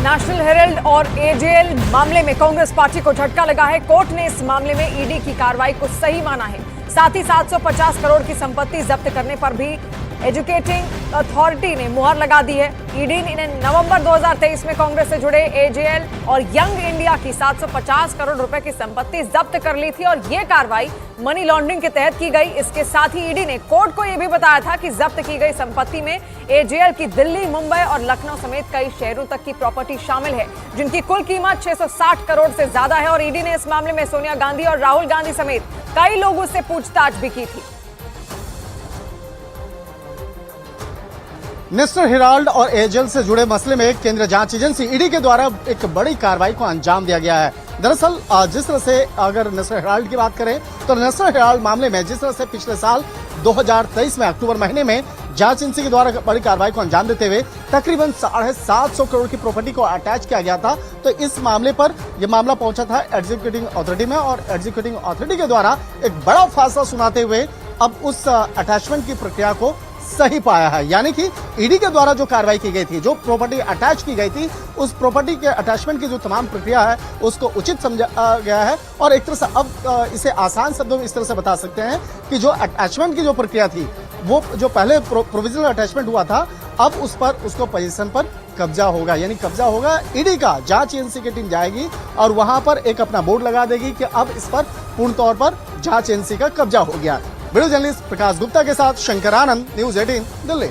National Herald और AJL मामले में कांग्रेस पार्टी को झटका लगा है। कोर्ट ने इस मामले में ईडी की कार्रवाई को सही माना है। साथ ही 750 करोड़ की संपत्ति जब्त करने पर भी एजुकेटिंग अथॉरिटी ने मुहर लगा दी है। ईडी ने नवंबर 2023 में कांग्रेस से जुड़े एजेएल और यंग इंडिया की 750 करोड़ रुपए की संपत्ति जब्त कर ली थी और यह कार्रवाई मनी लॉन्ड्रिंग के तहत की गई। इसके साथ ही ईडी ने कोर्ट को यह भी बताया था कि जब्त की गई संपत्ति में एजेएल की दिल्ली, मुंबई और लखनऊ समेत कई शहरों तक की प्रॉपर्टी शामिल है, जिनकी कुल कीमत 660 करोड़ से ज्यादा है। और ईडी ने इस मामले में सोनिया गांधी और राहुल गांधी समेत कई लोगों से पूछताछ भी की थी। नेशनल हेराल्ड और एजेएल से जुड़े मसले में केंद्रीय जांच एजेंसी ईडी के द्वारा एक बड़ी कार्रवाई को अंजाम दिया गया है। दरअसल जिस तरह से अगर नेशनल हेराल्ड की बात करें तो नेशनल हेराल्ड मामले में जिस तरह से पिछले साल 2023 में अक्टूबर महीने में जांच एजेंसी के द्वारा बड़ी कार्रवाई को अंजाम देते हुए तकरीबन 750 करोड़ की प्रॉपर्टी को अटैच किया गया था, तो इस मामले पर यह मामला पहुंचा था एग्जीक्यूटिव अथॉरिटी में और एग्जीक्यूटिव अथॉरिटी के द्वारा एक बड़ा फैसला सुनाते हुए अब उस अटैचमेंट की प्रक्रिया को सही पाया है। यानी कि ईडी के द्वारा जो कार्रवाई की गई थी, जो प्रॉपर्टी अटैच की गई थी, उस प्रॉपर्टी के अटैचमेंट की जो तमाम प्रक्रिया है उसको उचित समझा गया है। और एक तरह से अब इसे आसान शब्दों में इस तरह से बता सकते हैं कि जो अटैचमेंट की जो प्रक्रिया थी, वो जो पहले प्रोविजनल अटैचमेंट हुआ था, अब उस पर उसको पोजीशन पर कब्जा होगा। यानी कब्जा होगा ईडी का, जांच एजेंसी की टीम जाएगी और वहां पर एक अपना बोर्ड लगा देगी कि अब इस पर पूर्ण तौर पर जांच एजेंसी का कब्जा हो गया। वीडियो जर्नलिस्ट प्रकाश गुप्ता के साथ शंकर आनंद, न्यूज़ 18 दिल्ली।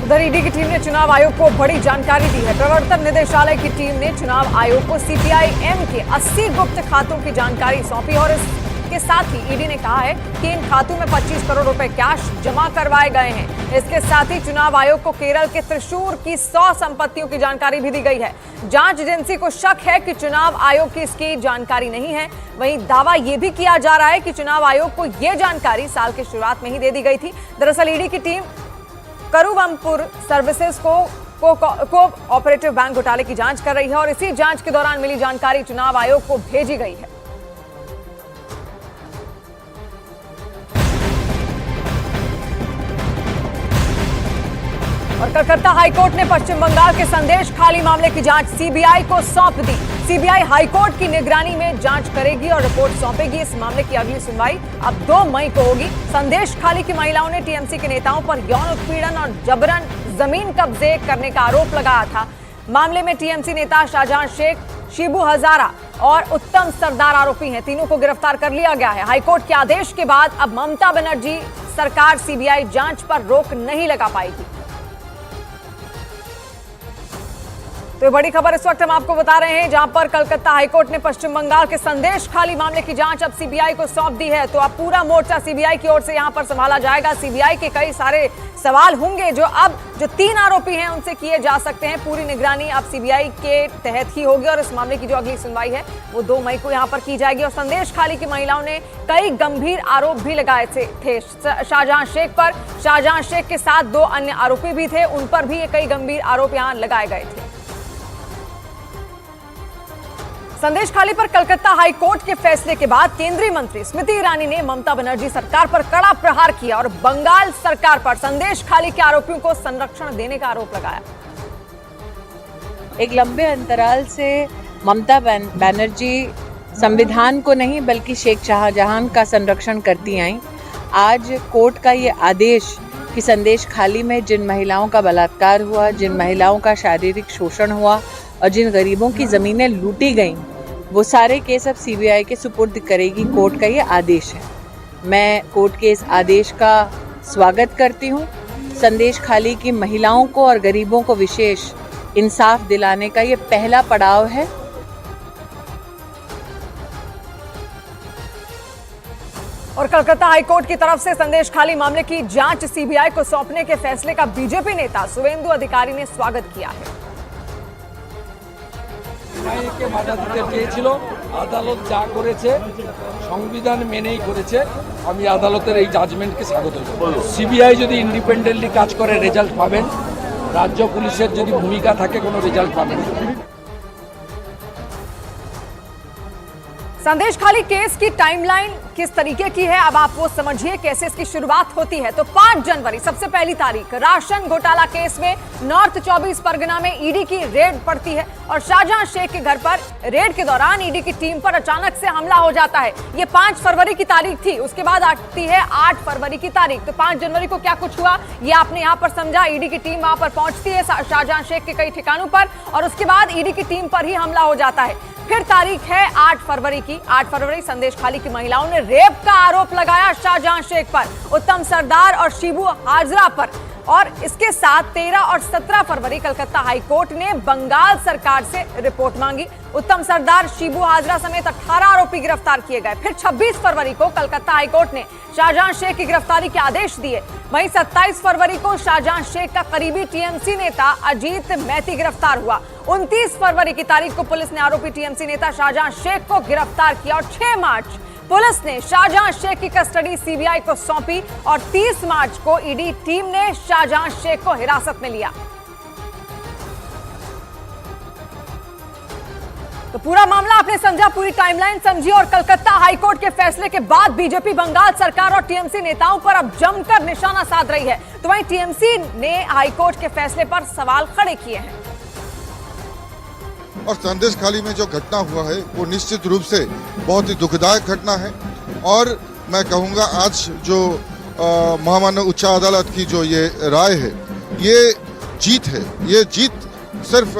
उधर ईडी की टीम ने चुनाव आयोग को बड़ी जानकारी दी है। प्रवर्तन निदेशालय की टीम ने चुनाव आयोग को सीपीआई-एम के 80 गुप्त खातों की जानकारी सौंपी और इसके साथ ही ईडी ने कहा है कि इन खातों में 25 करोड़ रुपए कैश जमा करवाए गए हैं। इसके साथ ही चुनाव आयोग को केरल के त्रिशूर की 100 संपत्तियों की जानकारी भी दी गई है। जांच एजेंसी को शक है कि चुनाव आयोग की इसकी जानकारी नहीं है। वहीं दावा यह भी किया जा रहा है कि चुनाव आयोग को यह जानकारी साल की शुरुआत में ही दे दी गई थी। दरअसल ईडी की team करुवंपुर services co operative bank घोटाले की जांच कर रही है और इसी जांच के दौरान मिली जानकारी चुनाव आयोग को भेजी गई है। और कलकत्ता हाईकोर्ट ने पश्चिम बंगाल के संदेश खाली मामले की जांच सीबीआई को सौंप दी। सीबीआई हाईकोर्ट की निगरानी में जांच करेगी और रिपोर्ट सौंपेगी। इस मामले की अगली सुनवाई अब 2 मई को होगी। संदेश खाली की महिलाओं ने टीएमसी के नेताओं पर यौन उत्पीड़न और जबरन जमीन कब्जे करने का आरोप लगाया था। मामले में टीएमसी नेता शाहजहां शेख, शिबू हजारा और उत्तम सरदार आरोपी हैं। तीनों को गिरफ्तार कर लिया गया है। हाईकोर्ट के आदेश के बाद अब ममता बनर्जी सरकार सीबीआई जांच पर रोक नहीं लगा पाएगी। तो बड़ी खबर इस वक्त हम आपको बता रहे हैं, जहां पर कलकत्ता हाईकोर्ट ने पश्चिम बंगाल के संदेश खाली मामले की जांच अब सीबीआई को सौंप दी है। तो अब पूरा मोर्चा सीबीआई की ओर से यहां पर संभाला जाएगा। सीबीआई के कई सारे सवाल होंगे जो 3 आरोपी हैं उनसे किए जा सकते हैं। पूरी निगरानी अब सीबीआई के तहत ही होगी और इस मामले की जो अगली सुनवाई है वो 2 मई को यहां पर की जाएगी। और संदेश खाली की महिलाओं ने कई गंभीर आरोप भी लगाए थे शाहजहां शेख पर। शाहजहां शेख के साथ 2 अन्य आरोपी भी थे, उन पर भी कई गंभीर आरोप यहां लगाए गए थे। संदेश खाली पर कलकत्ता हाईकोर्ट के फैसले के बाद केंद्रीय मंत्री स्मृति ईरानी ने ममता बनर्जी सरकार पर कड़ा प्रहार किया और बंगाल सरकार पर संदेश खाली के आरोपियों को संरक्षण देने का आरोप लगाया। एक लंबे अंतराल से ममता बनर्जी संविधान को नहीं बल्कि शेख शाहजहां का संरक्षण करती आई। आज कोर्ट का ये आदेश कि संदेश खाली में जिन महिलाओं का बलात्कार हुआ, जिन महिलाओं का शारीरिक शोषण हुआ और जिन गरीबों की ज़मीनें लूटी गईं, वो सारे केस अब सीबीआई के सुपुर्द करेगी। कोर्ट का ये आदेश है। मैं कोर्ट के इस आदेश का स्वागत करती हूँ। संदेश खाली की महिलाओं को और गरीबों को विशेष इंसाफ दिलाने का ये पहला पड़ाव है। और कलकत्ता हाईकोर्ट की तरफ से संदेश खाली मामले की जांच सीबीआई को सौंपने के फैसले का बीजेपी नेता शुवेंदु अधिकारी ने स्वागत किया है। কে বাধা দিতে চেয়েছিল, আদালত যা করেছে সংবিধান মেনেই করেছে। আমি আদালতের এই জাজমেন্টকে স্বাগত জানাই। সিবিআই যদি ইন্ডিপেন্ডেন্টলি কাজ করে রেজাল্ট পাবেন, রাজ্য পুলিশের যদি ভূমিকা থাকে কোনো রেজাল্ট পাবেন। संदेश खाली केस की टाइमलाइन किस तरीके की है, अब आप वो समझिए कैसे इसकी शुरुआत होती है। तो 5 जनवरी सबसे पहली तारीख राशन घोटाला केस में नॉर्थ 24 परगना में ईडी की रेड पड़ती है और शाहजहां शेख के घर पर रेड के दौरान ईडी की टीम पर अचानक से हमला हो जाता है। ये 5 फरवरी की तारीख थी। उसके बाद आती है 8 फरवरी की तारीख। तो 5 जनवरी को क्या कुछ हुआ ये आपने यहाँ पर समझा। ईडी की टीम वहां पर पहुंचती है शाहजहां शेख के कई ठिकानों पर और उसके बाद ईडी की टीम पर ही हमला हो जाता है। फिर तारीख है 8 फरवरी की। 8 फरवरी संदेश खाली की महिलाओं ने रेप का आरोप लगाया शाहजहां शेख पर, उत्तम सरदार और शिबू हाजरा पर। और इसके साथ 13 और 17 फरवरी कलकत्ता हाईकोर्ट ने बंगाल सरकार से रिपोर्ट मांगी। उत्तम सरदार, शिबू हाजरा समेत 18 आरोपी गिरफ्तार किए गए। फिर 26 फरवरी को कलकत्ता हाईकोर्ट ने शाहजहां शेख की गिरफ्तारी के आदेश दिए। वहीं 27 फरवरी को शाहजहां शेख का करीबी टीएमसी नेता अजीत मैती गिरफ्तार हुआ। 29 फरवरी की तारीख को पुलिस ने आरोपी टीएमसी नेता शाहजहां शेख को गिरफ्तार किया और 6 मार्च पुलिस ने शाहजहां शेख की कस्टडी सीबीआई को सौंपी और 30 मार्च को ईडी टीम ने शाहजहां शेख को हिरासत में लिया। तो पूरा मामला आपने समझा, पूरी टाइमलाइन समझी और कलकत्ता हाईकोर्ट के फैसले के बाद बीजेपी बंगाल सरकार और टीएमसी नेताओं पर अब जमकर निशाना साध रही है। तो वहीं टीएमसी ने हाईकोर्ट के फैसले पर सवाल खड़े किए हैं। और संदेश खाली में जो घटना हुआ है वो निश्चित रूप से बहुत ही दुखदायक घटना है। और मैं कहूँगा आज जो महामानव उच्च अदालत की जो ये राय है ये जीत है। ये जीत सिर्फ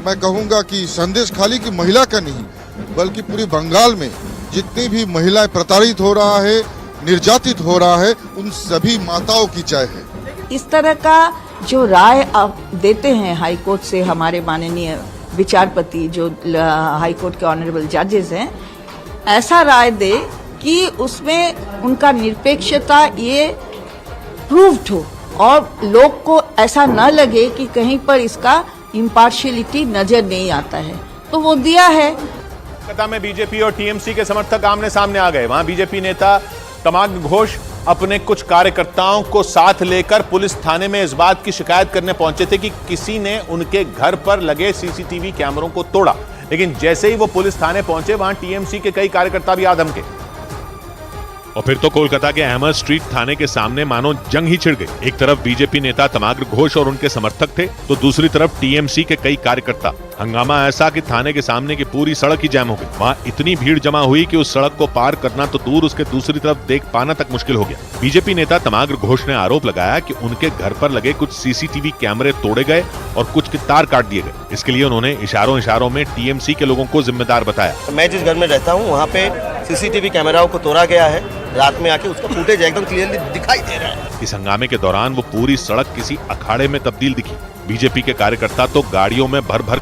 मैं कहूँगा कि संदेश खाली की महिला का नहीं बल्कि पूरी बंगाल में जितनी भी महिलाएं प्रताड़ित हो रहा है, निर्यातित हो रहा है, उन सभी माताओं की जय है। इस तरह का जो राय आप देते हैं हाईकोर्ट से हमारे माननीय विचारपति जो हाईकोर्ट के ऑनरेबल जजेस हैं, ऐसा राय दे कि उसमें उनका निरपेक्षता ये प्रूव्ड हो और लोग को ऐसा न लगे कि कहीं पर इसका इम्पार्शियलिटी नजर नहीं आता है, तो वो दिया है। कलकत्ता में बीजेपी और टीएमसी के समर्थक आमने सामने आ गए। वहां बीजेपी नेता तमाग घोष अपने कुछ कार्यकर्ताओं को साथ लेकर पुलिस थाने में इस बात की शिकायत करने पहुंचे थे कि किसी ने उनके घर पर लगे सीसीटीवी कैमरों को तोड़ा। लेकिन जैसे ही वो पुलिस थाने पहुंचे वहां टीएमसी के कई कार्यकर्ता भी आ धमके और फिर तो कोलकाता के अहमद स्ट्रीट थाने के सामने मानो जंग ही छिड़ गई। एक तरफ बीजेपी नेता तमाग घोष और उनके समर्थक थे तो दूसरी तरफ टीएमसी के कई कार्यकर्ता। हंगामा ऐसा कि थाने के सामने की पूरी सड़क ही जैम हो गई। वहां इतनी भीड़ जमा हुई कि उस सड़क को पार करना तो दूर उसके दूसरी तरफ देख पाना तक मुश्किल हो गया। बीजेपी नेता तमाग घोष ने आरोप लगाया कि उनके घर पर लगे कुछ सीसीटीवी कैमरे तोड़े गए और कुछ के तार काट दिए गए। इसके लिए उन्होंने इशारों में टीएमसी के लोगों को जिम्मेदार बताया। मैं जिस घर में रहता हूँ वहाँ पे सीसीटीवी कैमराओं को तोड़ा गया है। रात में आके उसका फुटेज एकदम क्लियरली दिखाई दे रहा है। इस हंगामे के दौरान वो पूरी सड़क किसी अखाड़े में तब्दील दिखी। बीजेपी के कार्यकर्ता तो गाड़ियों में भर भर